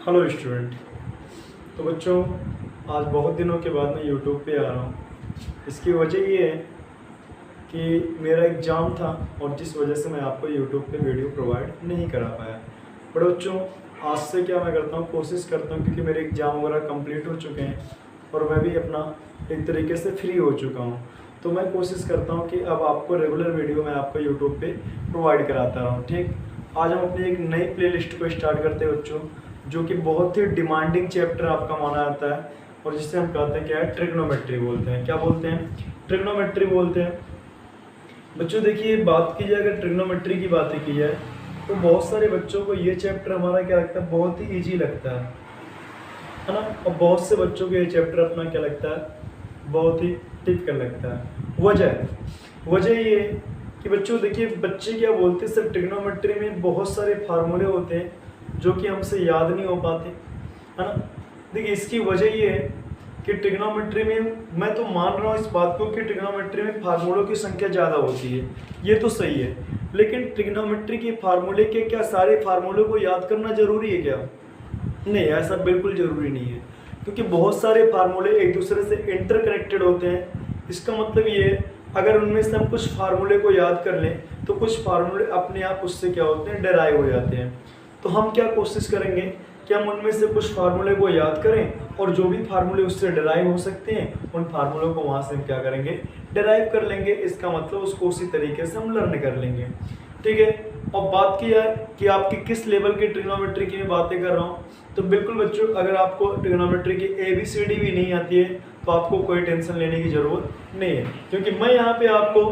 Hello student. तो बच्चों, आज बहुत दिनों के बाद मैं यूट्यूब पे आ रहा हूँ। इसकी वजह ये है कि मेरा एग्ज़ाम था और जिस वजह से मैं आपको यूट्यूब पे वीडियो प्रोवाइड नहीं करा पाया। बट बच्चों, आज से क्या मैं करता हूँ, कोशिश करता हूँ, क्योंकि मेरे एग्ज़ाम वगैरह कंप्लीट हो चुके हैं और मैं भी अपना एक तरीके से फ्री हो चुका हूँ। तो मैं कोशिश करता हूँ कि अब आपको रेगुलर वीडियो मैं आपको यूट्यूब पे प्रोवाइड कराता रहूँ। ठीक, आज हम अपनी एक नई प्लेलिस्ट को स्टार्ट करते हैं बच्चों, जो कि बहुत ही डिमांडिंग चैप्टर आपका माना जाता है और जिसे हम कहते हैं क्या है, ट्रिग्नोमेट्री बोलते हैं। क्या बोलते हैं? ट्रिग्नोमेट्री बोलते हैं। बच्चों देखिए, बात की जाए अगर ट्रिग्नोमेट्री की बातें की जाए तो बहुत सारे बच्चों को ये चैप्टर हमारा क्या लगता है, बहुत ही ईजी लगता है ना। और बहुत से बच्चों को ये चैप्टर अपना क्या लगता है, बहुत ही टिपिकल लगता है। वजह ये कि बच्चों देखिए, बच्चे क्या बोलते हैं, सिर्फ ट्रिग्नोमेट्री में बहुत सारे फार्मूले होते हैं जो कि हमसे याद नहीं हो पाते, है ना। देखिए, इसकी वजह ये है कि ट्रिग्नोमेट्री में मैं तो मान रहा हूँ इस बात को कि ट्रिग्नोमेट्री में फार्मूलों की संख्या ज़्यादा होती है, ये तो सही है। लेकिन ट्रिग्नोमेट्री के फार्मूले के क्या सारे फार्मूलों को याद करना ज़रूरी है क्या? नहीं, ऐसा बिल्कुल ज़रूरी नहीं है, क्योंकि बहुत सारे फार्मूले एक दूसरे से इंटरकनेक्टेड होते हैं। इसका मतलब ये है, अगर उनमें से हम कुछ फार्मूले को याद कर लें तो कुछ फार्मूले अपने आप उससे क्या होते हैं, डेराइव हो जाते हैं। तो हम क्या कोशिश करेंगे कि हम उनमें से कुछ फार्मूले को याद करें और जो भी फार्मूले उससे डेराइव हो सकते हैं उन फार्मूलों को वहाँ से हम क्या करेंगे, डेराइव कर लेंगे। इसका मतलब उसको उसी तरीके से हम लर्न कर लेंगे। ठीक है। और बात की जाए कि आपकी किस लेवल की ट्रिग्नोमेट्री की मैं बातें कर रहा हूँ, तो बिल्कुल बच्चों, अगर आपको ट्रिग्नोमेट्री की ABCD भी नहीं आती है तो आपको कोई टेंशन लेने की ज़रूरत नहीं है, क्योंकि मैं यहाँ पे आपको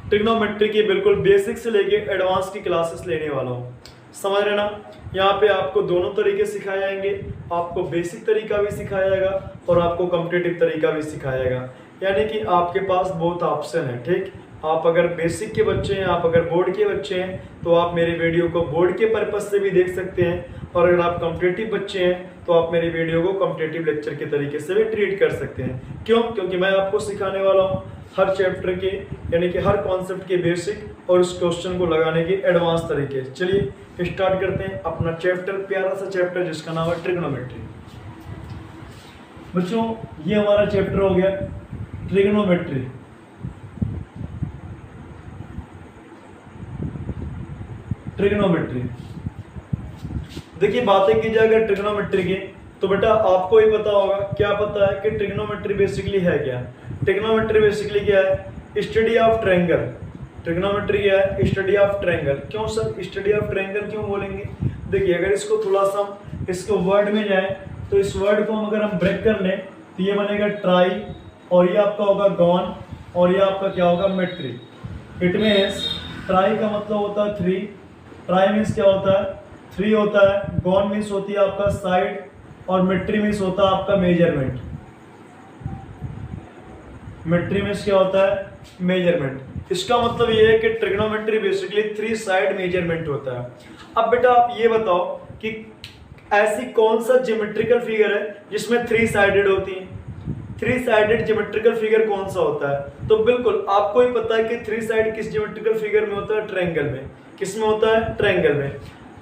ट्रिग्नोमेट्री की बिल्कुल बेसिक से लेके एडवांस की क्लासेस लेने वाला हूँ। समझ रहे ना? यहाँ पे आपको दोनों तरीके सिखाए जाएंगे। आपको बेसिक तरीका भी सिखाया जाएगा और आपको कॉम्पिटिटिव तरीका भी सिखाया जाएगा, यानी कि आपके पास बहुत ऑप्शन है। ठीक, आप अगर बेसिक के बच्चे हैं, आप अगर बोर्ड के बच्चे हैं तो आप मेरे वीडियो को बोर्ड के पर्पज से भी देख सकते हैं, और अगर आप कॉम्पिटिटिव बच्चे हैं तो आप मेरे वीडियो को कॉम्पिटिटिव लेक्चर के तरीके से भी ट्रीट कर सकते हैं। क्यों? क्योंकि मैं आपको सिखाने वाला हूँ हर चैप्टर के, यानी कि हर कॉन्सेप्ट के बेसिक और उस क्वेश्चन को लगाने के एडवांस तरीके। चलिए स्टार्ट करते हैं अपना चैप्टर, प्यारा सा चैप्टर जिसका नाम है ट्रिग्नोमेट्री। बच्चों, ये हमारा चैप्टर हो गया ट्रिग्नोमेट्री। ट्रिग्नोमेट्री देखिए, बातें की जाए अगर ट्रिग्नोमेट्री की तो बेटा आपको ही पता होगा, क्या पता है कि ट्रिग्नोमेट्री बेसिकली है क्या? ट्रिग्नोमेट्री बेसिकली क्या है? Study of triangle. ट्रिग्नोमेट्री क्या है? Study of triangle. क्यों सर स्टडी ऑफ ट्रायंगल क्यों बोलेंगे? देखिए, अगर इसको थोड़ा सा इसको वर्ड में जाए तो इस वर्ड को हम अगर हम ब्रेक कर लें तो ये बनेगा ट्राई, और ये आपका होगा गॉन, और ये आपका क्या होगा, मेट्री। इट मीन्स ट्राई का मतलब होता है 3, ट्राई मीन्स क्या होता है, 3 होता है, गॉन मीन्स होती है आपका साइड, और मेट्री मीन्स होता है आपका मेजरमेंट। मेट्री मीन्स क्या होता है, मेजरमेंट। इसका मतलब ये है कि ट्रिग्नोमेट्री बेसिकली 3 साइड मेजरमेंट होता है। अब बेटा आप ये बताओ कि ऐसी कौन सा ज्योमेट्रिकल फिगर है जिसमें 3 साइडेड होती है? 3 साइडेड ज्योमेट्रिकल फिगर कौन सा होता है? तो बिल्कुल आपको ही पता है कि 3 साइड किस ज्योमेट्रिकल फिगर में होता है, ट्रायंगल में। किस में होता है? ट्रायंगल में।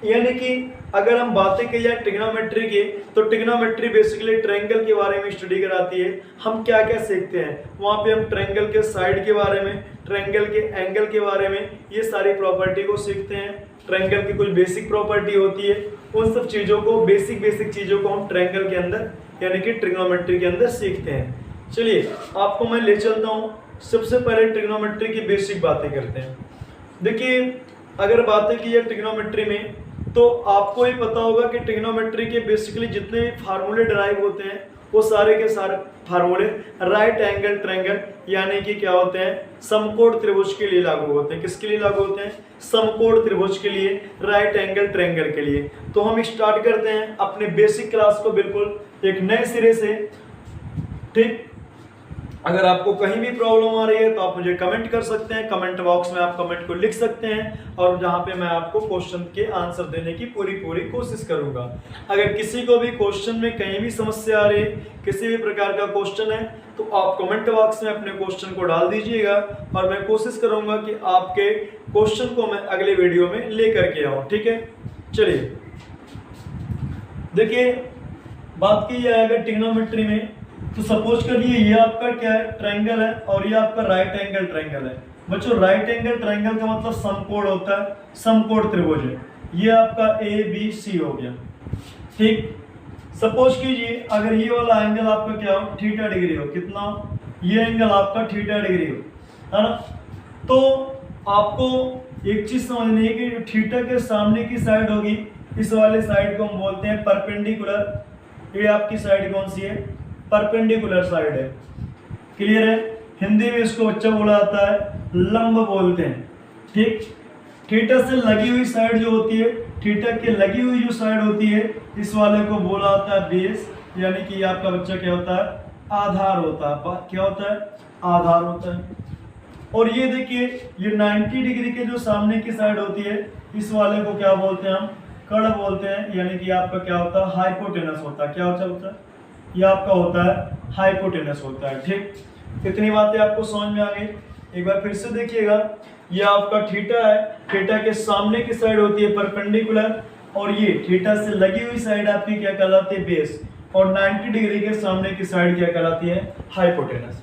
यानी कि अगर हम बातें की जाए ट्रिग्नोमेट्री की तो ट्रिग्नोमेट्री बेसिकली ट्रायंगल के बारे में स्टडी कराती है। हम क्या क्या सीखते हैं वहाँ पे? हम ट्रायंगल के साइड के बारे में, ट्रायंगल के एंगल के बारे में, ये सारी प्रॉपर्टी को सीखते हैं। ट्रायंगल की कुछ बेसिक प्रॉपर्टी होती है, उन सब चीज़ों को, बेसिक चीज़ों को हम ट्रायंगल के अंदर यानी कि ट्रिग्नोमेट्री के अंदर सीखते हैं। चलिए आपको मैं ले चलता हूँ, सबसे पहले ट्रिग्नोमेट्री की बेसिक बातें करते हैं। देखिए, अगर बातें की जाए ट्रिग्नोमेट्री में तो आपको ही पता होगा कि ट्रिग्नोमेट्री के बेसिकली जितने भी फार्मूले डराइव होते हैं वो सारे के सारे फार्मूले राइट एंगल ट्रायंगल यानी कि क्या होते हैं, समकोण त्रिभुज के लिए लागू होते हैं। किसके लिए लागू होते हैं? समकोण त्रिभुज के लिए, राइट एंगल ट्रायंगल के लिए। तो हम स्टार्ट करते हैं अपने बेसिक क्लास को बिल्कुल एक नए सिरे से। ठीक, अगर आपको कहीं भी प्रॉब्लम आ रही है तो आप मुझे कमेंट कर सकते हैं, कमेंट बॉक्स में आप कमेंट को लिख सकते हैं, और जहां पे मैं आपको क्वेश्चन के आंसर देने की पूरी कोशिश करूंगा। अगर किसी को भी क्वेश्चन में कहीं भी समस्या आ रही है, किसी भी प्रकार का क्वेश्चन है, तो आप कमेंट बॉक्स में अपने क्वेश्चन को डाल दीजिएगा और मैं कोशिश करूंगा कि आपके क्वेश्चन को मैं अगले वीडियो में लेकर के आऊँ। ठीक है, चलिए देखिए बात की जाए अगर ट्रिग्नोमेट्री में, तो सपोज करिए ये आपका क्या है, ट्रायंगल है, और ये आपका राइट एंगल ट्रायंगल है। बच्चों राइट एंगल ट्रायंगल का मतलब समकोण होता है, समकोण त्रिभुज है। ये आपका ए बी सी हो गया, ठीक। सपोज कीजिए अगर ये वाला एंगल आपका क्या हो, थीटा डिग्री हो, कितना, ये एंगल आपका थीटा डिग्री हो, है ना। तो आपको एक चीज समझनी है कि जो थीटा के सामने की साइड होगी, इस वाले साइड को हम बोलते हैं परपेंडिकुलर। ये आपकी साइड कौन सी है, परपेंडिकुलर साइड है, क्लियर है। हिंदी में इसको बच्चा बोला जाता है लंब बोलते हैं, ठीक। थीटा से लगी हुई साइड जो होती है, थीटा के लगी हुई जो साइड होती है, इस वाले को बोला जाता है बेस, यानी कि आपका बच्चा क्या होता है, आधार होता है। क्या होता है, आधार होता है। और ये देखिए ये 90 डिग्री के जो सामने की साइड होती है, इस वाले को क्या बोलते हैं हम, कर्ण बोलते हैं, यानी कि आपका क्या होता है, हाइपोटेनस होता है। क्या होता है, ये आपका होता है हाइपोटेनस होता है, ठीक। इतनी बातें आपको समझ में आ गई। एक बार फिर से देखिएगा, ये आपका थीटा है, थीटा के सामने की साइड होती है परपेंडिकुलर, और ये थीटा से लगी हुई साइड आपकी क्या कहलाती है, बेस, और 90 डिग्री के सामने की साइड क्या कहलाती है, हाइपोटेनस।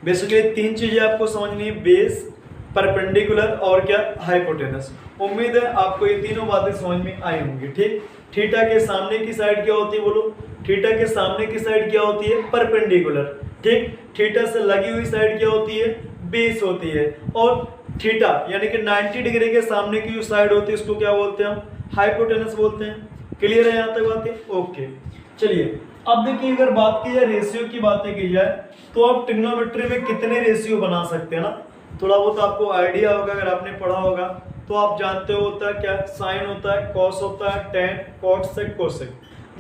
बेसिकली तीन चीजें आपको समझनी है, बेस, परपेंडिकुलर और क्या, हाइपोटेनस। उम्मीद है आपको ये तीनों बातें समझ में आई होंगी, ठीक। थीटा के सामने की साइड क्या होती है, बोलो, थीटा के सामने की साइड क्या होती है, परपेंडिकुलर, ठीक। थीटा से लगी हुई साइड क्या होती है, बेस होती है। और थीटा यानी कि 90 डिग्री के सामने की जो साइड होती है उसको क्या बोलते हैं हम, हाइपोटेनस बोलते हैं। क्लियर है यहाँ तक बातें, ओके। चलिए अब देखिए अगर बात की जाए रेशियो की बातें की जाए, तो आप ट्रिग्नोमेट्री में कितने रेशियो बना सकते हैं ना, थोड़ा बहुत आपको आइडिया होगा, अगर आपने पढ़ा होगा तो आप जानते हो होता है क्या, साइन होता है, कॉस होता है, टेन, कॉट सेक, कोसेक।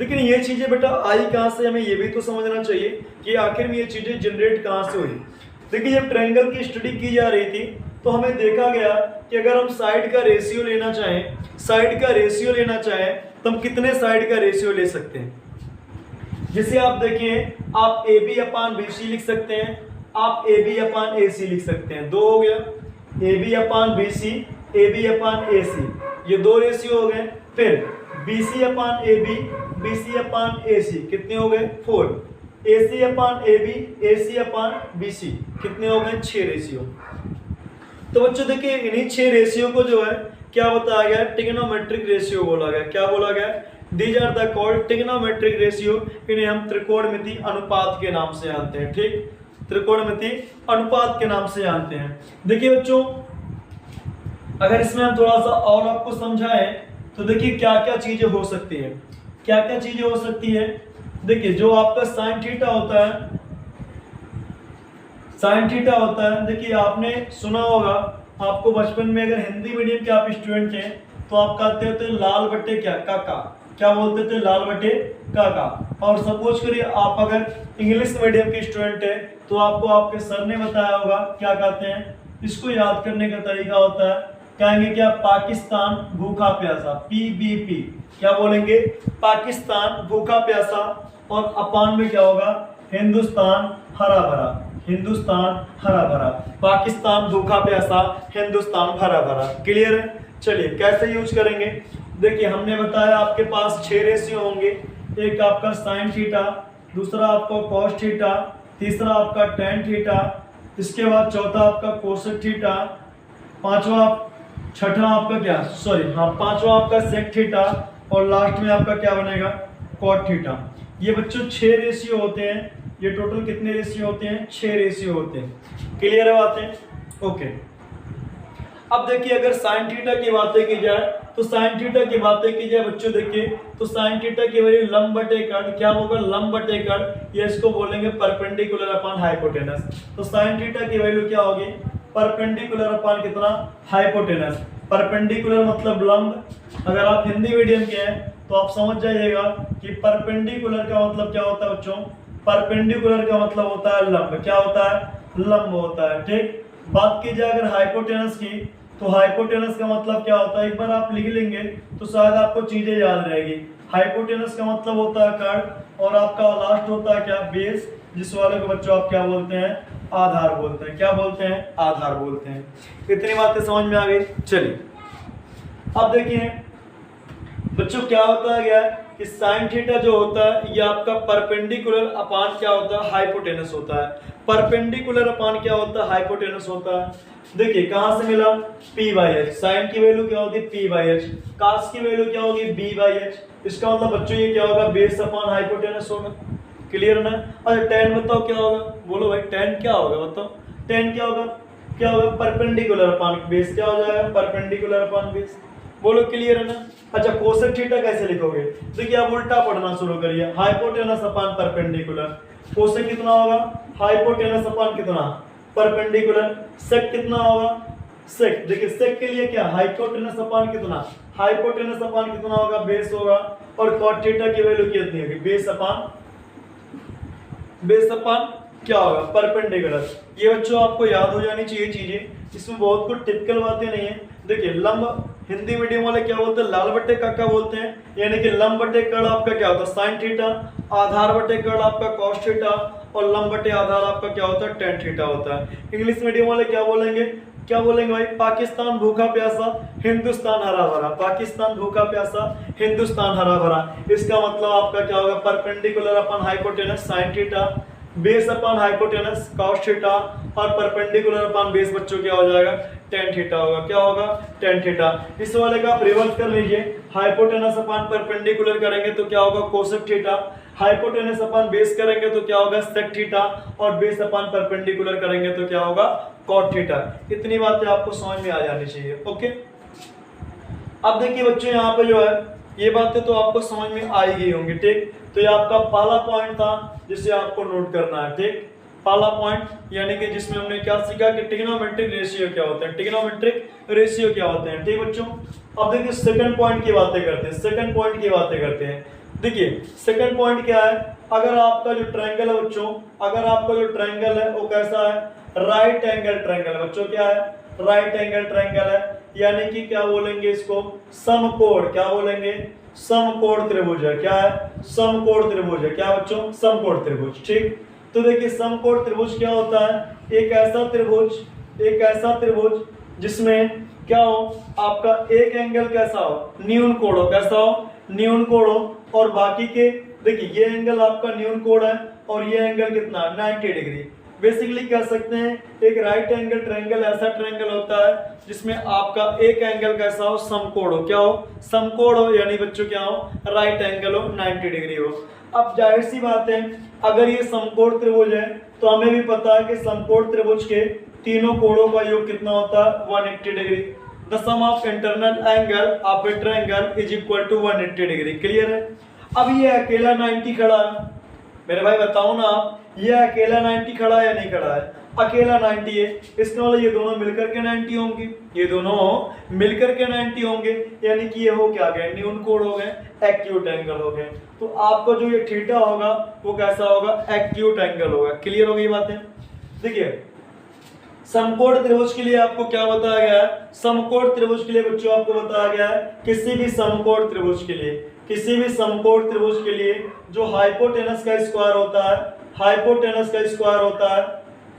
लेकिन ये चीजें बेटा आई कहाँ से, हमें ये भी तो समझना चाहिए कि आखिर में ये चीजें जनरेट कहाँ से हुई। देखिए जब ट्रायंगल की स्टडी की जा रही थी तो हमें देखा गया कि अगर हम साइड का रेशियो लेना चाहें, तो हम कितने साइड का रेशियो ले सकते हैं। जैसे आप देखिए, आप ए बी अपान बी सी लिख सकते हैं, आप ए बी अपान ए सी लिख सकते हैं, दो हो गया, a b upon b c, a b upon a c, ये दो रेशियो हो गए। फिर b c upon a b, b c upon a c, कितने हो गए, 4। ए सी upon a B, A C upon b सी, कितने हो गए, 6 रेशियो। तो बच्चों देखिए इन्हीं 6 रेशियो को जो है क्या बताया गया, ट्रिग्नोमेट्रिक रेशियो बोला गया। क्या बोला गया, these are the called trigonometric ratio. इन्हें हम त्रिकोणमिति अनुपात के नाम से जानते हैं, ठीक, त्रिकोणमिति अनुपात के नाम से जानते हैं। देखिए बच्चों अगर इसमें हम थोड़ा सा और आपको समझाएं तो देखिए क्या क्या चीजें हो सकती है, क्या क्या चीजें हो सकती है। देखिए जो आपका साइन थीटा होता है, साइन थीटा होता है, देखिए आपने सुना होगा, आपको बचपन में अगर हिंदी मीडियम के आप स्टूडेंट हैं तो आप कहते होते लाल बटे क्या, काका, क्या बोलते थे, लाल बटे काका। और सपोज करिए आप अगर इंग्लिश मीडियम के स्टूडेंट है तो आपको आपके सर ने बताया होगा क्या कहते हैं, इसको याद करने का तरीका होता है, कहेंगे क्या, पाकिस्तान भूखा प्यासा, PBP, क्या बोलेंगे, पाकिस्तान भूखा प्यासा, और अपान में क्या होगा, हिंदुस्तान हरा भरा, हिंदुस्तान हरा भरा, पाकिस्तान भूखा प्यासा, हिंदुस्तान हरा भरा। क्लियर है। चलिए कैसे यूज करेंगे, देखिए हमने बताया आपके पास 6 रेशियो होंगे, एक आपका साइन थीटा, दूसरा आपका कॉस थीटा, तीसरा आपका टेन थीटा, इसके बाद चौथा आपका कोसेक थीटा, छठा आपका क्या, पांचवा आपका सेक थीटा, और लास्ट में आपका क्या बनेगा, कॉट थीटा। ये बच्चों 6 रेशियो होते हैं। ये टोटल कितने रेशियो होते हैं, 6 रेशियो होते हैं। क्लियर है बातें, ओके। अब देखिए अगर साइन थीटा की बातें की जाए तो साइन थीटा की बातें की जाए बच्चों, देखिए तो साइन थीटा की वैल्यू लंब बटे कर्ण, क्या होगा, लंब बटे कर्ण, ये इसको बोलेंगे परपेंडिकुलर अपॉन हाइपोटेनस। तो साइन थीटा की वैल्यू क्या होगी, परपेंडिकुलर अपॉन कितना, हाइपोटेनस। परपेंडिकुलर मतलब लंब, अगर आप हिंदी मीडियम के हैं तो आप समझ जाइएगा कि परपेंडिकुलर का मतलब क्या होता है बच्चों, परपेंडिकुलर का मतलब होता है लंब, क्या होता है, लंब होता है, ठीक। बात की जाए अगर हाइपोटेनस की, तो हाइपोटेनस का मतलब क्या होता है, एक बार आप लिख लेंगे तो शायद आपको चीजें याद रहेगी। हाइपोटेनस का मतलब होता है कर्ण, और आपका लास्ट होता है क्या, बेस, जिस वाले को बच्चों आप क्या बोलते हैं, आधार बोलते हैं। क्या बोलते हैं, आधार बोलते हैं। इतनी बातें समझ में आ गई। चलिए अब देखिए बच्चों क्या होता है गया कि साइन थीटा जो होता है ये आपका परपेंडिकुलर अपान क्या होता है, हाइपोटेनस होता है। परपेंडिकुलर अपान क्या होता है, हाइपोटेनस होता है। देखिए कहां से मिला, p बाई एच। साइन की वैल्यू क्या होती है, p बाई एच। कास की वैल्यू क्या होगी, b बाई एच। इसका मतलब बच्चों ये क्या होगा, बेस अपान हाइपोटेनस होगा। क्लियर ना। अच्छा tan बताओ क्या होगा, बोलो भाई tan क्या होगा, बताओ tan क्या होगा, क्या होगा, परपेंडिकुलर अपान बेस। क्या हो जाएगा, परपेंडिकुलर अपान बेस। बोलो क्लियर है ना। अच्छा कोसेक थीटा कैसे लिखोगे, देखिए आप उल्टा पढ़ना शुरू करिए, हाइपोटेनस अपान परपेंडिकुलर। कोसेक कितना होगा, हाइपोटेनस अपान कितना, परपेंडिकुलर। सेक कितना होगा, सेक देखिए सेक के लिए क्या, हाइपोटेनस अपान कितना, हाइपोटेनस अपान कितना होगा, बेस होगा। और कॉट थीटा की वैल्यू कितनी होगी, बेस अपान, बेस अपान क्या होगा, परपेंडिकुलर। ये बच्चों आपको याद हो जानी चाहिए चीजें, इसमें बहुत कुछ टिपिकल बातें नहीं है। देखिए लंब, हिंदी मीडियम वाले क्या बोलते हैं, लाल बट्टे काका बोलते हैं, यानी कि लंब बट्टे कर्ण आपका क्या होता है, साइन थीटा। आधार बट्टे कर्ण आपका कॉस थीटा। और लंब बट्टे आधार आपका क्या होता है, टेन थीटा होता है। इंग्लिश मीडियम वाले क्या बोलेंगे, क्या बोलेंगे भाई, पाकिस्तान भूखा प्यासा हिंदुस्तान हरा भरा। पाकिस्तान भूखा प्यासा हिंदुस्तान हरा भरा। इसका मतलब आपका क्या होगा, perpendicular upon hypotenuse sine theta, base upon hypotenuse cos theta, और परपेंडिकुलर अपॉन बेस बच्चों क्या हो जाएगा, tan थीटा होगा। क्या होगा, tan थीटा। इस वाले का आप रिवर्स कर लीजिए, हाइपोटेनस अपॉन परपेंडिकुलर करेंगे तो क्या होगा, cosec theta. Hypotenuse upon base करेंगे तो क्या होगा, सेक थीटा। और बेस अपॉन परपेंडिकुलर करेंगे तो क्या होगा, cot थीटा। इतनी बातें आपको समझ में आ जानी चाहिए। ओके, अब देखिए बच्चों यहाँ पे जो है ये बातें तो आपको समझ में आ ही गई होंगी। ठीक, तो ये आपका पहला पॉइंट था जिसे आपको नोट करना है। ठीक, पहला पॉइंट यानी कि जिसमें हमने क्या सीखा कि ट्रिग्नोमेट्रिक रेशियो क्या होते हैं, ट्रिग्नोमेट्रिक रेशियो क्या होते हैं। ठीक बच्चों, अब देखिए सेकंड पॉइंट की बातें करते हैं, सेकंड पॉइंट की बातें करते हैं। देखिए सेकंड पॉइंट क्या है, अगर आपका जो ट्रायंगल है बच्चों, अगर आपका जो ट्रायंगल है वो कैसा है, राइट एंगल ट्रायंगल। बच्चों क्या है, राइट एंगल ट्रायंगल है, यानी कि क्या बोलेंगे इसको, समकोण। क्या बोलेंगे, समकोण त्रिभुज है। क्या है, समकोण त्रिभुज है। क्या बच्चों, समकोण त्रिभुज। ठीक, तो देखिए समकोण त्रिभुज क्या होता है, एक ऐसा त्रिभुज, एक ऐसा त्रिभुज जिसमें क्या हो, आपका एक एंगल कैसा हो, न्यून कोण हो। कैसा हो, न्यून कोण हो। और बाकी के देखिए ये एंगल आपका न्यून कोण है और ये एंगल कितना, 90 डिग्री। बेसिकली कह सकते हैं एक राइट एंगल ट्रायंगल ऐसा ट्रायंगल होता है जिसमें आपका एक एंगल कैसा हो, समकोण हो। क्या हो, समकोण हो, यानी बच्चों क्या हो, राइट एंगल हो, 90 डिग्री हो। अब जाहिर सी बात है अगर ये समकोण त्रिभुज है तो हमें भी पता है कि समकोण त्रिभुज के तीनों कोणों का योग कितना होता है, 180 degree. The sum of internal angle of a triangle is equal to 180 degree. Clear है। अब ये अकेला 90 खड़ा है, मेरे भाई बताओ ना, ये अकेला 90 खड़ा है या नहीं खड़ा है, अकेला 90 है। इसका मतलब ये दोनों मिलकर के 90 होंगे, ये दोनों मिलकर के 90 होंगे, यानी कि ये हो क्या गए, न्यून कोण हो गए, एक्यूट एंगल हो गए। तो आपका जो ये थीटा होगा वो कैसा होगा, एक्यूट एंगल होगा। क्लियर हो गई बातें। देखिए समकोण त्रिभुज के लिए आपको क्या बताया गया है, समकोण त्रिभुज के लिए बच्चों आपको बताया गया है किसी भी समकोण त्रिभुज के लिए, किसी भी समकोण त्रिभुज के लिए जो हाइपोटेनस का स्क्वायर होता है, हाइपोटेनस का स्क्वायर होता है,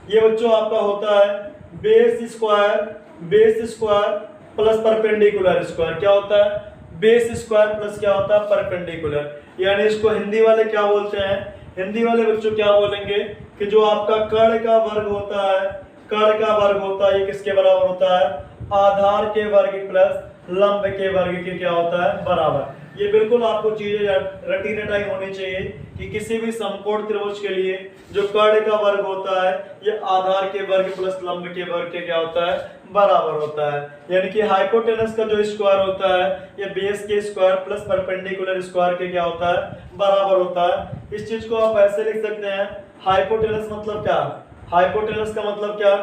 ये बच्चों आपका होता है base square, base square plus perpendicular square. क्या होता है, बेस स्क्वायर प्लस क्या होता है, परपेंडिकुलर। यानी इसको हिंदी वाले क्या बोलते हैं, हिंदी वाले बच्चों क्या बोलेंगे कि जो आपका कर्ण का वर्ग होता है, कर्ण का वर्ग होता है, ये किसके बराबर होता है, आधार के वर्ग प्लस लंब के वर्ग के क्या होता है, बराबर। ये बिल्कुल आपको चीजें रटी रटाई होनी चाहिए कि किसी भी समकोण त्रिभुज के लिए जो कर्ण का वर्ग होता है ये आधार के वर्ग प्लस लंब के वर्ग के क्या होता है, बराबर होता है। यानी कि हाइपोटेनस का जो स्क्वायर होता है ये बेस के स्क्वायर प्लस परपेंडिकुलर स्क्वायर के क्या होता है, बराबर होता है। इस चीज को आप ऐसे लिख सकते हैं, हाइपोटेनस मतलब क्या, हाइपोटेनस का मतलब क्या,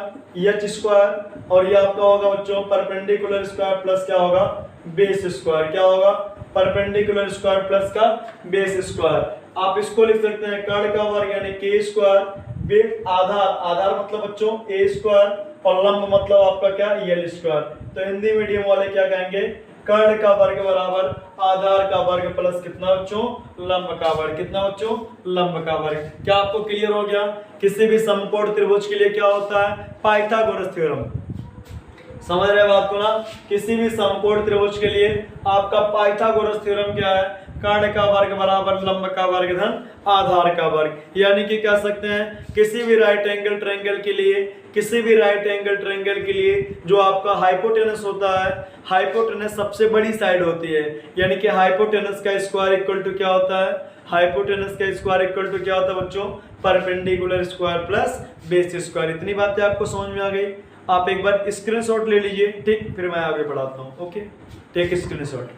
एच स्क्वायर, और ये आपका होगा बच्चों परपेंडिकुलर स्क्वायर प्लस क्या होगा, बेस स्क्वायर। क्या होगा, परपेंडिकुलर स्क्वायर प्लस का बेस स्क्वायर। आप इसको लिख सकते हैं कर्ण का वर्ग यानी के स्क्वायर, बेस आधार, आधार मतलब बच्चों ए स्क्वायर, और लंब मतलब आपका क्या, एल स्क्वायर। तो हिंदी मीडियम वाले क्या कहेंगे, कर्ण का वर्ग बराबर आधार का वर्ग प्लस कितना बच्चों, लंब का वर्ग। कितना बच्चों, लंब का वर्ग। क्या आपको क्लियर हो गया, किसी भी समकोण त्रिभुज के लिए क्या होता है, पाइथागोरस थ्योरम। समझ रहे बात को ना, किसी भी समकोण त्रिभुज के लिए आपका पाइथागोरस थ्योरम क्या है, कांड का वर्ग बराबर लंब का वर्ग धन आधार का वर्ग। यानी कि कह सकते हैं किसी भी राइट एंगल ट्रायंगल के लिए, किसी भी राइट एंगल ट्रायंगल के लिए जो आपका हाइपोटेनस होता है, हाइपोटेनस सबसे बड़ी साइड होती है। यानी कि हाइपोटेनस का स्क्वायर इक्वल टू क्या होता है, हाइपोटेनस का स्क्वायर इक्वल टू क्या होता है बच्चों, perpendicular square plus base square. इतनी बातें आपको समझ में आ गई। आप एक बार स्क्रीनशॉट ले लीजिए, ठीक, फिर मैं आगे बढ़ाता हूँ। Okay, take screenshot.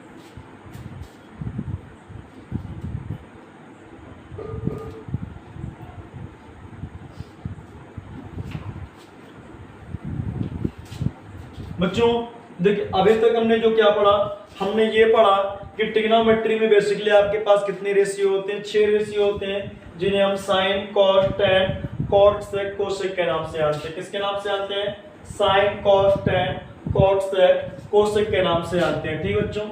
बच्चों देखिए, अभी तक हमने जो क्या पढ़ा, हमने ये पढ़ा कि ट्रिग्नोमेट्री में बेसिकली आपके पास कितने रेशियो होते हैं, 6 रेशियो होते हैं, जिन्हें हम साइन, कॉस, टैन, कॉट, सेक, कोसेक के नाम से जानते हैं। किसके नाम से जानते हैं, साइन, कॉस, टैन, कॉट, सेक, कोसेक के नाम से जानते हैं। ठीक बच्चों,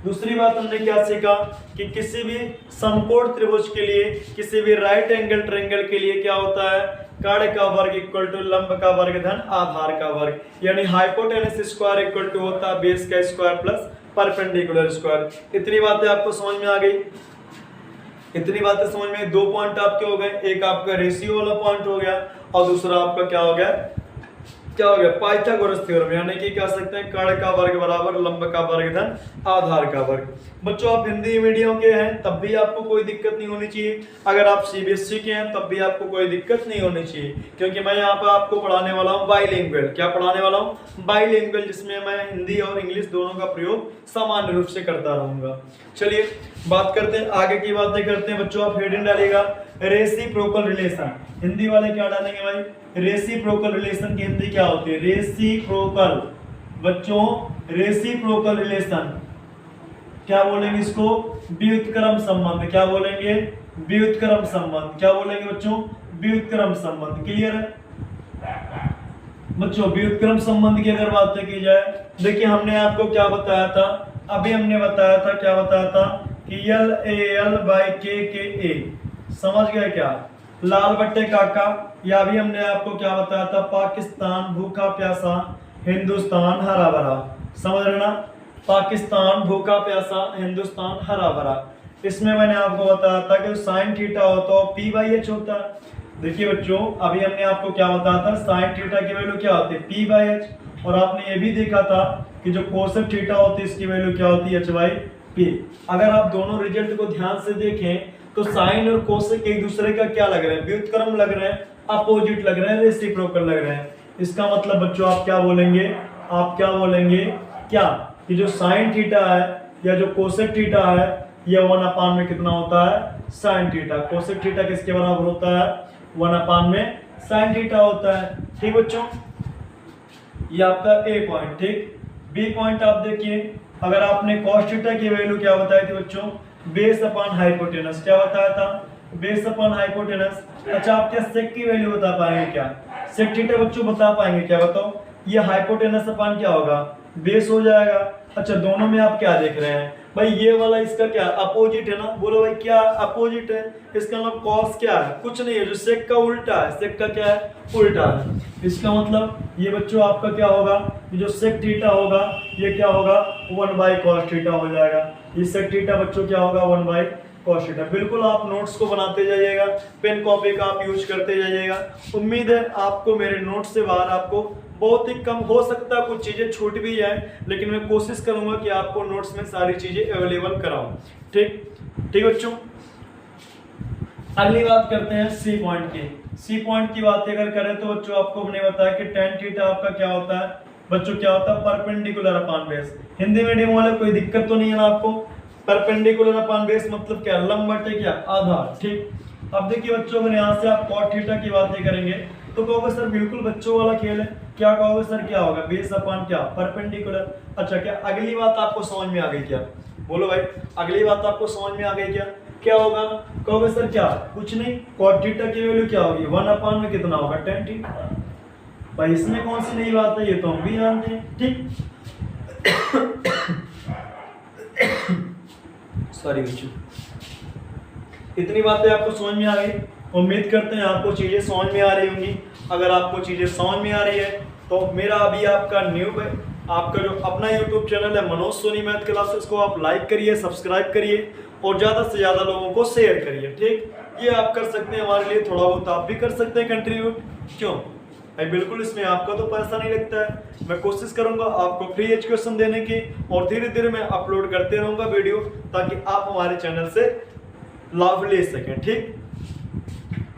दूसरी बात हमने क्या सीखा कि किसी भी समकोण त्रिभुज के लिए, किसी भी राइट एंगल ट्रायंगल के लिए क्या होता है, कांड का वर्ग इक्वल टू लंब का वर्ग धन आधार का वर्ग। यानी हाइपोटेनस स्क्वायर इक्वल टू होता है बेस का स्क्वायर प्लस परपेंडिकुलर स्क्वायर। इतनी बातें आपको समझ में आ गई। इतनी बातें समझ में, 2 पॉइंट आपके हो गए, एक आपका रेशियो वाला पॉइंट हो गया और दूसरा आपका क्या हो गया, पाइथागोरस थ्योरम। यानी कि कह सकते हैं कांड का वर्ग बराबर लंब का वर्ग धन आधार का वर्ग। बच्चों आप हिंदी मीडियम के हैं तब भी आपको कोई दिक्कत नहीं होनी चाहिए, अगर आप सीबीएसई के हैं तब भी आपको कोई दिक्कत नहीं होनी चाहिए, क्योंकि मैं यहाँ पे आपको पढ़ाने वाला हूँ बाइलिंगुअल। क्या पढ़ाने वाला हूँ, बाइलिंगुअल, जिसमें मैं हिंदी और इंग्लिश दोनों का प्रयोग सामान्य रूप से करता रहूंगा। चलिए बात करते हैं, आगे की बातें करते हैं। बच्चों आप हेडिंग डालिएगा रेसिप्रोकल रिलेशन। हिंदी वाले क्या डालेंगे भाई, रेसिप्रोकल रिलेशन की हिंदी क्या होती है, रेसिप्रोकल। बच्चों रेसिप्रोकल रिलेशन क्या बोलेंगे इसको, व्युत्क्रम संबंध। क्या बोलेंगे, व्युत्क्रम संबंध। क्या बोलेंगे बच्चों, व्युत्क्रम संबंध। क्लियर है बच्चों। व्युत्क्रम संबंध की अगर बात की जाए, देखिए हमने आपको क्या बताया था, अभी हमने बताया था, क्या बताया था कि LAL/KKA, समझ गए क्या, लाल बट्टे काका। या भी हमने आपको क्या बताया था, पाकिस्तान भूखा प्यासा, हिंदुस्तान हरा भरा। समझ रहे ना, पाकिस्तान भूखा प्यासा, हिंदुस्तान हरा भरा। इसमें मैंने आपको बताया था कि साइन थीटा होता है P/H होता है। देखिए बच्चों अभी हमने आपको क्या बताया था, साइन थीटा की वैल्यू क्या होती है, P/H। और आपने ये भी देखा था कि जो कोसेक थीटा होती है इसकी वैल्यू क्या होती है, H/P। अगर आप दोनों रिजल्ट को ध्यान से देखें तो साइन और कोसेक एक दूसरे का क्या लग रहे हैं, व्युत्क्रम लग रहे हैं, अपोजिट लग रहे हैं, रेसिप्रोकल लग रहे हैं। इसका मतलब बच्चों आप क्या बोलेंगे, आप क्या बोलेंगे, क्या कि जो साइन थीटा है या जो कोसेक थीटा है ये 1/, में कितना होता है, साइन थीटा। कोसेक थीटा किसके बराबर होता है, 1/, में साइन थीटा होता है। ठीक बच्चों, ये आपका ए पॉइंट। ठीक, बी पॉइंट आप देखिए, अगर आपने cos थीटा की वैल्यू क्या बताई थी बच्चों, बेस अपॉन हाइपोटेनस। क्या बताया था, बेस अपॉन हाइपोटेनस। अच्छा आप क्या सेक की वैल्यू बता पाएंगे, क्या सेक थीटा बच्चों बता पाएंगे, क्या बताओ, ये हाइपोटेनस अपॉन क्या होगा, बेस हो जाएगा। अच्छा दोनों में आप क्या देख रहे हैं भाई, ये वाला इसका क्या अपोजिट है ना, बोलो भाई क्या अपोजिट है, इसका मतलब कॉस क्या है, कुछ नहीं है, जो सेक का उल्टा है, सेक का क्या है, उल्टा है। इसका मतलब ये बच्चों आपका क्या होगा, जो सेक थीटा होगा ये क्या होगा, 1/cos थीटा हो जाएगा। ये सेक थीटा बच्चों क्या होगा, 1/cos थीटा। बिल्कुल आप नोट्स को बनाते जाइएगा, पेन कॉपी का आप यूज करते जाइएगा। उम्मीद है आपको मेरे नोट्स से बाहर आपको बहुत ही कम, हो सकता है कुछ चीजें छूट भी जाए, लेकिन मैं कोशिश करूंगा कि आपको नोट्स में सारी चीजें अवेलेबल कराऊं। ठीक ठीक बच्चों, अगली बात करते हैं सी पॉइंट की। सी पॉइंट की बात अगर करें तो बच्चों आपको हमने बताया कि tan थीटा आपका क्या होता है बच्चों, क्या होता है, perpendicular upon base. Hindi medium वाले कोई दिक्कत तो नहीं है ना आपको, परपेंडिकुलर अपॉन बेस मतलब क्या, लंब बटे क्या, आधार। ठीक, अब देखिए बच्चों अगर यहाँ से आप cot थीटा की बातें करेंगे तो कहोगे सर बिल्कुल बच्चों वाला खेल है, क्या कहोगे सर, क्या होगा, बेस अपॉन क्या, परपेंडिकुलर। अच्छा क्या अगली बात आपको समझ में आ गई क्या, बोलो भाई, अगली बात आपको समझ में आ गई क्या, क्या होगा, कहोगे सर क्या, कुछ नहीं, cot थीटा की वैल्यू क्या होगी, 1/, में कितना होगा, tan थीटा। भाई इसमें कौन सी नई बात है, ये तो हम भी जानते हैं। ठीक सॉरी बच्चों, इतनी बातें आपको समझ में आ गई। उम्मीद करते हैं आपको चीजें समझ में आ रही होंगी। अगर आपको चीजें समझ में आ रही है तो मेरा अभी आपका न्यू आपका जो अपना यूट्यूब चैनल है मनोज सोनी मैथ क्लासेस को आप लाइक करिए, सब्सक्राइब करिए और ज़्यादा से ज़्यादा लोगों को शेयर करिए। ठीक, ये आप कर सकते हैं हमारे लिए, थोड़ा बहुत आप भी कर सकते हैं कंट्रीब्यूट। क्यों भाई, बिल्कुल इसमें आपका तो पैसा नहीं लगता है। मैं कोशिश करूंगा आपको फ्री एजुकेशन देने की और धीरे धीरे मैं अपलोड करते रहूंगा वीडियो, ताकि आप हमारे चैनल से लाभ ले सकें। ठीक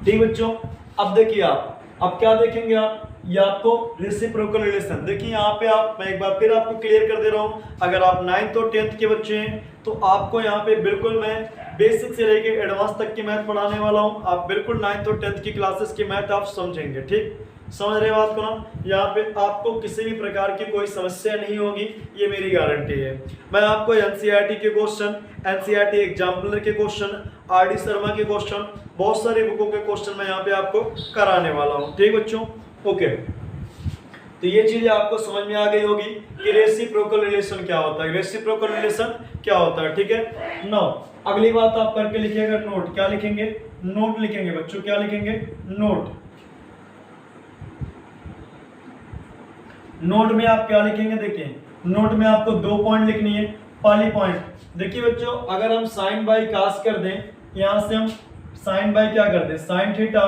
ठीक बच्चों, अब देखिए आप अब क्या देखेंगे आप, ये आपको रेसिप्रोकल रिलेशन देखिए यहाँ पे आप, मैं एक बार फिर आपको क्लियर कर दे रहा हूँ। अगर आप 9th और 10th के बच्चे हैं तो आपको यहाँ पे बिल्कुल मैं बेसिक से लेके एडवांस तक की मैथ पढ़ाने वाला हूँ। आप बिल्कुल 9th और 10th की क्लासेस की मैथ आप समझेंगे। ठीक, समझ रहे बात को ना? यहाँ पे आपको किसी भी प्रकार की कोई समस्या नहीं होगी, ये मेरी गारंटी है। मैं आपको एनसीईआरटी के क्वेश्चन, एनसीईआरटी एग्जाम्पलर के क्वेश्चन, आरडी शर्मा के क्वेश्चन, बहुत सारे बुकों के क्वेश्चन मैं यहाँ पे आपको कराने वाला हूँ। ठीक बच्चों, ओके। तो ये चीजें आपको समझ में आ गई होगी कि रेसिप्रोकल रिलेशन क्या होता है, रेसिप्रोकल रिलेशन क्या होता है। ठीक है, नाउ अगली बात आप करके लिखिएगा नोट। क्या लिखेंगे? नोट लिखेंगे बच्चों। क्या लिखेंगे? नोट। नोट में आप क्या लिखेंगे? देखिए नोट में आपको 2 पॉइंट लिखनी है। पहली पॉइंट देखिए बच्चों, अगर हम साइन बाई कास कर दें, यहां से हम साइन बाई क्या कर दें, साइन थीटा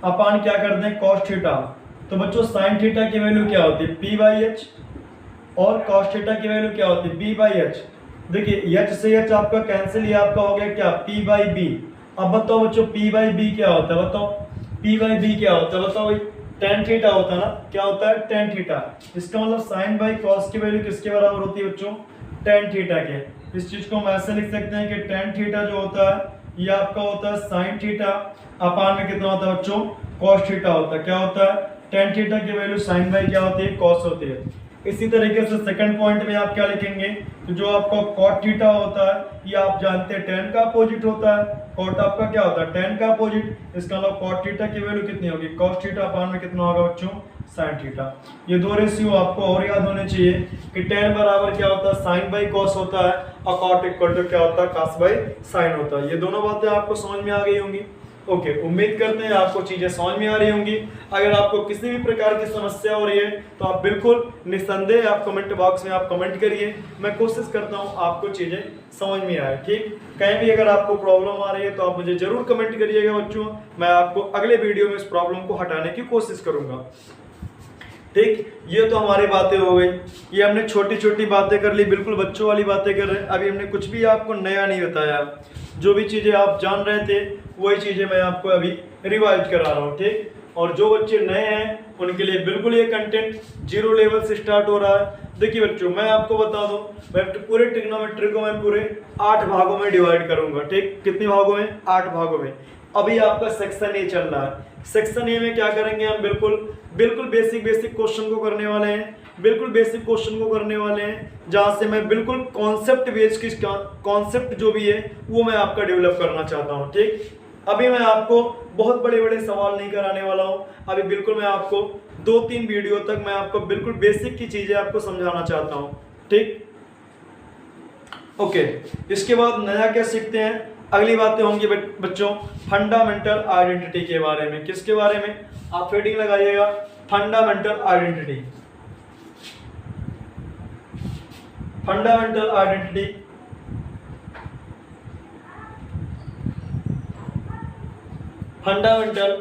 अपान क्या कर दें, कॉस थीटा। तो बच्चों साइन थीटा की वैल्यू क्या होती है? पी बाई एच, और कॉस थीटा की वैल्यू क्या होती है? B by H. देखिए एच से एच आपका कैंसिल, ये आपका हो गया क्या? P by B. अब बताओ बच्चों पी बाई बी क्या होता है? बताओ पी बाई बी क्या होता है? बताओ भाई, टेन थीटा होता है ना? क्या होता है? Tan theta. इसका मतलब साइन बाई कॉस की वैल्यू किसके बराबर होती है बच्चों? टेन थीटा के। इस चीज को हम ऐसे लिख सकते हैं कि टेन थीटा जो होता है ये आपका होता है साइन थीटा अपान में कितना होता है बच्चों? कॉस थीटा होता है। क्या होता है? टेन थीटा की वैल्यू साइन बाई क्या होती है? कॉस होती है। इसी तरीके से सेकंड पॉइंट में आप क्या लिखेंगे? तो जो आपका कॉट थीटा होता है ये आप जानते हैं टेन का अपोजिट होता है। कॉट आपका क्या होता है? टेन का अपोजिट। इसका मतलब कॉट थीटा की वैल्यू कितनी होगी? कॉस थीटा अपान में कितना होगा बच्चों? Sine theta. ये दो रेशियो आपको और याद होने चाहिए कि टेन बराबर क्या होता है? साइन बाई कॉस होता है, और कॉट इक्वल टू क्या होता है? कॉस बाई साइन होता है। ये दोनों बातें आपको समझ में आ गई होंगी। ओके, उम्मीद करते हैं आपको चीजें समझ में आ रही होंगी। अगर आपको किसी भी प्रकार की समस्या हो रही है तो आप बिल्कुल निस्संदेह आप कमेंट बॉक्स में आप कमेंट करिए। मैं कोशिश करता हूं आपको चीजें समझ में आए। ठीक, कहीं भी अगर आपको प्रॉब्लम आ रही है तो आप मुझे जरूर कमेंट करिएगा बच्चों। मैं आपको अगले वीडियो में इस प्रॉब्लम को हटाने की कोशिश करूंगा। ठीक, ये तो हमारी बातें हो गई। ये हमने छोटी छोटी बातें कर ली, बिल्कुल बच्चों वाली बातें कर रहे हैं। अभी हमने कुछ भी आपको नया नहीं बताया। जो भी चीजें आप जान रहे थे वही चीजें मैं आपको अभी रिवाइज करा रहा हूँ। ठीक, और जो बच्चे नए हैं उनके लिए बिल्कुल ये कंटेंट 0 लेवल से स्टार्ट हो रहा है। देखिए बच्चों, मैं आपको बता दूं, मैं पूरे ट्रिग्नोमेट्री को मैं पूरे 8 भागों में डिवाइड करूंगा। ठीक, कितने भागों में? 8 भागों में। अभी आपका सेक्शन ए चल रहा है। सेक्शन ए में क्या करेंगे हम? बिल्कुल बेसिक क्वेश्चन को करने वाले हैं। बिल्कुल बेसिक क्वेश्चन को करने वाले हैं, जहां से मैं बिल्कुल कॉन्सेप्ट बेस की कॉन्सेप्ट जो भी है वो मैं आपका डेवलप करना चाहता हूं। ठीक, अभी मैं आपको बहुत बड़े बड़े सवाल नहीं कराने वाला हूं। अभी बिल्कुल मैं आपको 2-3 वीडियो तक मैं आपको बिल्कुल बेसिक की चीजें आपको समझाना चाहता हूं। ठीक, ओके। इसके बाद नया क्या सीखते हैं? अगली बातें होंगी बच्चों फंडामेंटल आइडेंटिटी के बारे में। किसके बारे में? आप हेडिंग लगाइएगा, fundamental identity. Fundamental identity fundamental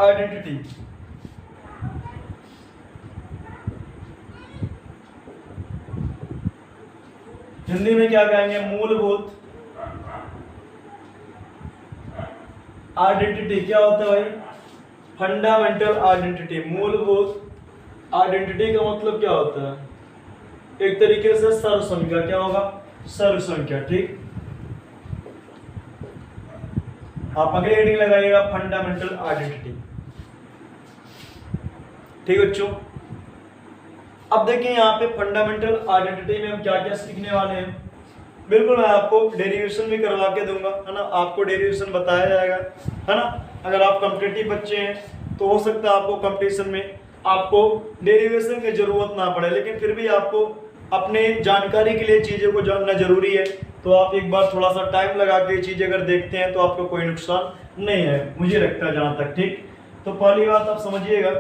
identity Hindi में क्या कहेंगे? मूलभूत आइडेंटिटी। क्या होता है भाई? Fundamental identity. मूलभूत आइडेंटिटी का मतलब क्या होता है? एक तरीके से सर्व संख्या। क्या होगा? सर्व संख्या। ठीक, आप अगले हेडिंग लगाइएगा फंडामेंटल आइडेंटिटी। ठीक बच्चों, अब देखिए यहाँ पे फंडामेंटल आइडेंटिटी में हम क्या क्या सीखने वाले हैं। बिल्कुल मैं आपको डेरिवेशन भी करवा के दूंगा, है ना? आपको डेरिवेशन बताया जाएगा, है ना? अगर आप कॉम्पिटिटिव बच्चे हैं तो हो सकता है आपको कंपटीशन में आपको डेरिवेशन की जरूरत ना पड़े, लेकिन फिर भी आपको अपने जानकारी के लिए चीज़ों को जानना जरूरी है। तो आप एक बार थोड़ा सा टाइम लगा के चीज़ें अगर देखते हैं तो आपको कोई नुकसान नहीं है, मुझे लगता है जहाँ तक। ठीक, तो पहली बात आप समझिएगा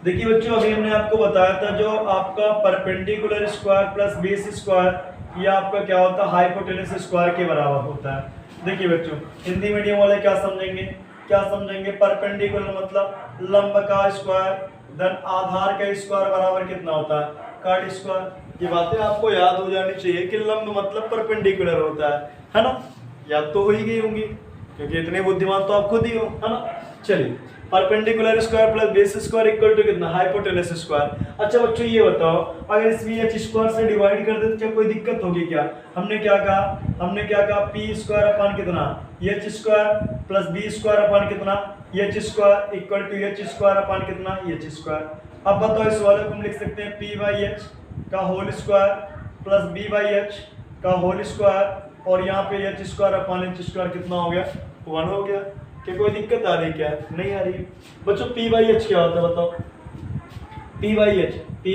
देखिए बच्चों, अभी हमने आपको बताया था जो आपका perpendicular square plus base square, ये आपका क्या होता है, हाइपोटेनस स्क्वायर के बराबर होता है। देखिए बच्चों, हिंदी मीडियम वाले क्या समझेंगे, परपेंडिकुलर मतलब लंब का स्क्वायर, देन आधार का स्क्वायर बराबर कितना होता है, काट स्क्वायर। ये बातें आपको याद हो जानी चाहिए कि लंब मतलब परपेंडिकुलर होता है ना। याद तो हो ही गई होंगी क्योंकि इतने बुद्धिमान तो आप खुद ही हो, है ना। चलिए, perpendicular square plus base square equal to कितना, हाइपोटेनस स्क्वायर। अच्छा बच्चों ये बताओ, अगर इसमें एच स्क्वायर से डिवाइड कर दे तो क्या कोई दिक्कत होगी क्या? हमने क्या कहा पी स्क्वायर अपन कितना, h square plus b square upon कितना, h square equal to h square upon कितना, एच स्क्वायर। अब बताओ इस वाले को हम लिख सकते हैं पी बाई एच का whole square plus B by H का होल स्क्वायर, और यहाँ पे एच स्क्वायर अपन एच स्क्वायर कितना हो गया, 1 हो गया। क्या कोई दिक्कत आ रही क्या? नहीं आ रही। बच्चों पी बाई एच क्या होता है बताओ? पी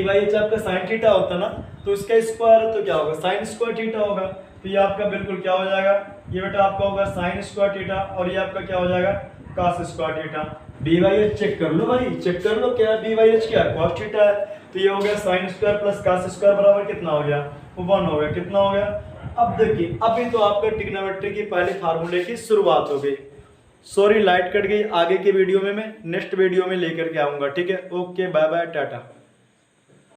बाई एच आपका साइन थीटा होता है ना, तो इसका स्क्वायर तो क्या होगा, साइन स्क्वायर थीटा होगा। तो ये आपका बिल्कुल क्या हो जाएगा, ये बेटा आपका होगा साइन स्क्वायर थीटा, और ये आपका क्या हो जाएगा, cos square theta. B by H check कर लो भाई, चेक कर लो क्या बी बाई एच क्या है, कॉस थीटा है। तो ये हो गया sine square plus cos square बराबर कितना हो गया, 1 हो गया। कितना हो गया? अब देखिए, अभी तो आपका ट्रिग्नोमेट्री की पहले फार्मूले की शुरुआत हो गई। सॉरी लाइट कट गई, आगे के वीडियो में मैं नेक्स्ट वीडियो में लेकर के आऊंगा। ठीक है, ओके, बाय बाय, टाटा।